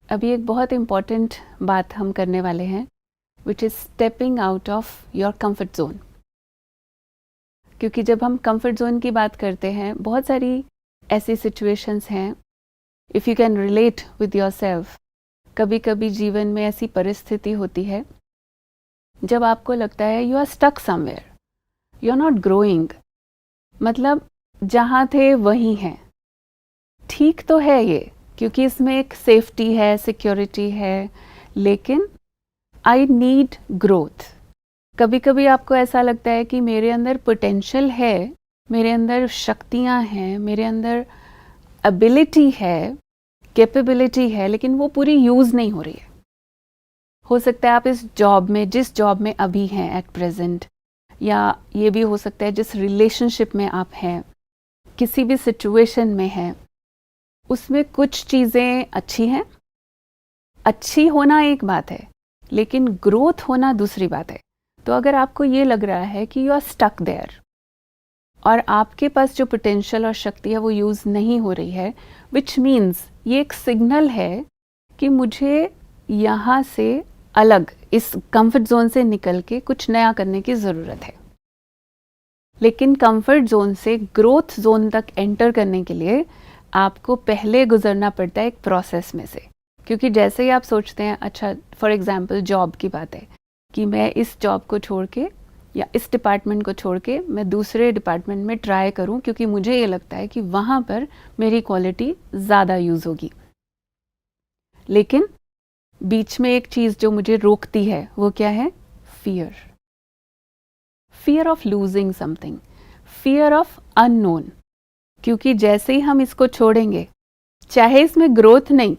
अभी एक बहुत इम्पॉर्टेंट बात हम करने वाले हैं, which is stepping out of your comfort zone. क्योंकि जब हम कंफर्ट जोन की बात करते हैं, बहुत सारी ऐसी सिचुएशंस हैं, if you can relate with your self, कभी कभी जीवन में ऐसी परिस्थिति होती है जब आपको लगता है you are stuck somewhere, you are not growing. मतलब जहाँ थे वहीं हैं। ठीक तो है ये, क्योंकि इसमें एक सेफ्टी है, सिक्योरिटी है, लेकिन आई नीड ग्रोथ। कभी कभी आपको ऐसा लगता है कि मेरे अंदर पोटेंशियल है, मेरे अंदर शक्तियाँ हैं, मेरे अंदर एबिलिटी है, कैपेबिलिटी है, लेकिन वो पूरी यूज़ नहीं हो रही है। हो सकता है आप इस जॉब में, जिस जॉब में अभी हैं एट प्रेजेंट, या ये भी हो सकता है जिस रिलेशनशिप में आप हैं, किसी भी सिचुएशन में हैं, उसमें कुछ चीज़ें अच्छी हैं। अच्छी होना एक बात है, लेकिन ग्रोथ होना दूसरी बात है। तो अगर आपको ये लग रहा है कि यू आर स्टक देयर और आपके पास जो पोटेंशियल और शक्ति है वो यूज़ नहीं हो रही है, विच मीन्स ये एक सिग्नल है कि मुझे यहाँ से अलग, इस कंफर्ट जोन से निकल के कुछ नया करने की ज़रूरत है। लेकिन कंफर्ट जोन से ग्रोथ जोन तक एंटर करने के लिए आपको पहले गुजरना पड़ता है एक प्रोसेस में से। क्योंकि जैसे ही आप सोचते हैं, अच्छा फॉर एग्जांपल जॉब की बात है कि मैं इस जॉब को छोड़ के या इस डिपार्टमेंट को छोड़ के मैं दूसरे डिपार्टमेंट में ट्राई करूं, क्योंकि मुझे ये लगता है कि वहाँ पर मेरी क्वालिटी ज़्यादा यूज़ होगी। लेकिन बीच में एक चीज़ जो मुझे रोकती है वो क्या है? Fear of losing something, fear of unknown. क्योंकि जैसे ही हम इसको छोड़ेंगे, चाहे इसमें ग्रोथ नहीं,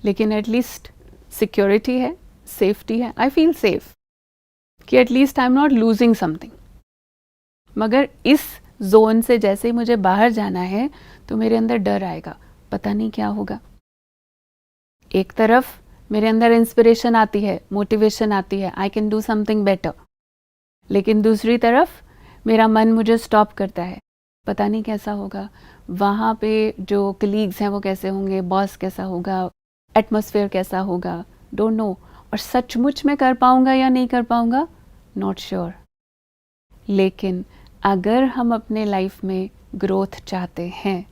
लेकिन एटलीस्ट सिक्योरिटी है, सेफ्टी है, आई फील सेफ कि at least I am not losing something. मगर इस जोन से जैसे ही मुझे बाहर जाना है तो मेरे अंदर डर आएगा, पता नहीं क्या होगा। एक तरफ मेरे अंदर इंस्पिरेशन आती है, मोटिवेशन आती है, I can do something better, लेकिन दूसरी तरफ मेरा मन मुझे स्टॉप करता है, पता नहीं कैसा होगा, वहाँ पे जो कलीग्स हैं वो कैसे होंगे, बॉस कैसा होगा, एटमॉस्फेयर कैसा होगा, डोंट नो। और सचमुच में कर पाऊँगा या नहीं कर पाऊँगा, नॉट श्योर। लेकिन अगर हम अपने लाइफ में ग्रोथ चाहते हैं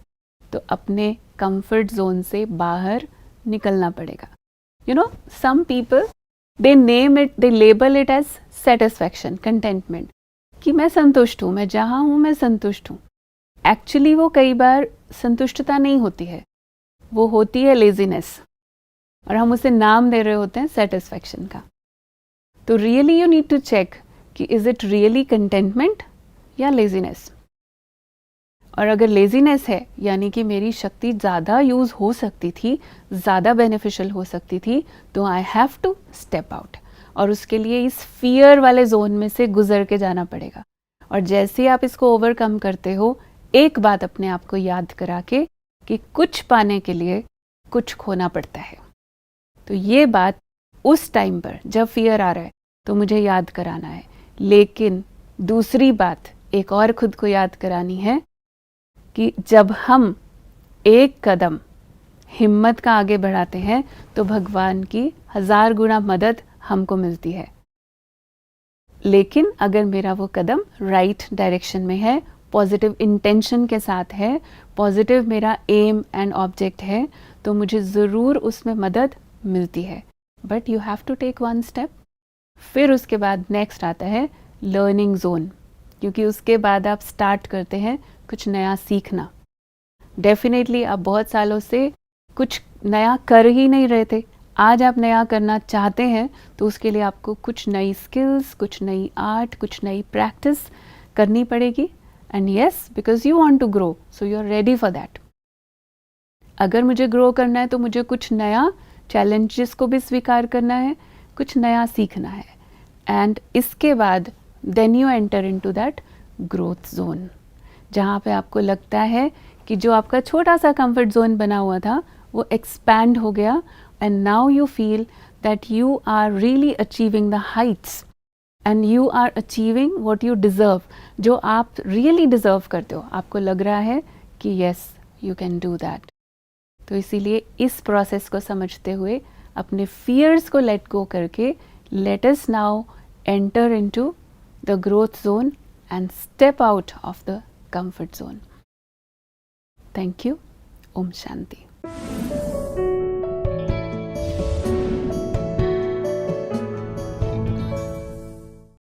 तो अपने कंफर्ट जोन से बाहर निकलना पड़ेगा। You know, some people they name it, they label it as satisfaction, contentment, कि मैं संतुष्ट हूँ, मैं जहाँ हूँ मैं संतुष्ट हूँ। एक्चुअली वो कई बार संतुष्टता नहीं होती है, वो होती है लेजीनेस, और हम उसे नाम दे रहे होते हैं सेटिस्फैक्शन का। तो really you need to check कि इज इट रियली कंटेंटमेंट या लेजीनेस। और अगर लेजीनेस है, यानी कि मेरी शक्ति ज़्यादा यूज़ हो सकती थी, ज़्यादा बेनिफिशियल हो सकती थी, तो I have to step out, और उसके लिए इस फियर वाले जोन में से गुजर के जाना पड़ेगा। और जैसे ही आप इसको ओवरकम करते हो, एक बात अपने आप को याद करा के कि कुछ पाने के लिए कुछ खोना पड़ता है। तो ये बात उस टाइम पर जब फियर आ रहा है तो मुझे याद कराना है। लेकिन दूसरी बात एक और खुद को याद करानी है कि जब हम एक कदम हिम्मत का आगे बढ़ाते हैं तो भगवान की 1000 गुना मदद हमको मिलती है। लेकिन अगर मेरा वो कदम राइट डायरेक्शन में है, पॉजिटिव इंटेंशन के साथ है, पॉजिटिव मेरा एम एंड ऑब्जेक्ट है, तो मुझे ज़रूर उसमें मदद मिलती है। But you have to take one step. फिर उसके बाद नेक्स्ट आता है लर्निंग जोन, क्योंकि उसके बाद आप स्टार्ट करते हैं कुछ नया सीखना। डेफिनेटली आप बहुत सालों से कुछ नया कर ही नहीं रहे थे, आज आप नया करना चाहते हैं, तो उसके लिए आपको कुछ नई स्किल्स, कुछ नई आर्ट, कुछ नई प्रैक्टिस करनी पड़ेगी। And yes, because you want to grow, so you are ready for that. अगर मुझे ग्रो करना है तो मुझे कुछ नया चैलेंजेस को भी स्वीकार करना है, कुछ नया सीखना है। एंड इसके बाद then you enter into that growth zone, जहाँ पे आपको लगता है कि जो आपका छोटा सा कंफर्ट जोन बना हुआ था वो एक्सपैंड हो गया, and now you feel that you are really achieving the heights and you are achieving what you deserve, जो आप रियली डिज़र्व करते हो। आपको लग रहा है कि yes, you can do that. तो इसीलिए इस प्रोसेस को समझते हुए अपने फियर्स को लेट गो करके let us now enter into the growth zone and step out of the comfort zone. Thank you. Om Shanti.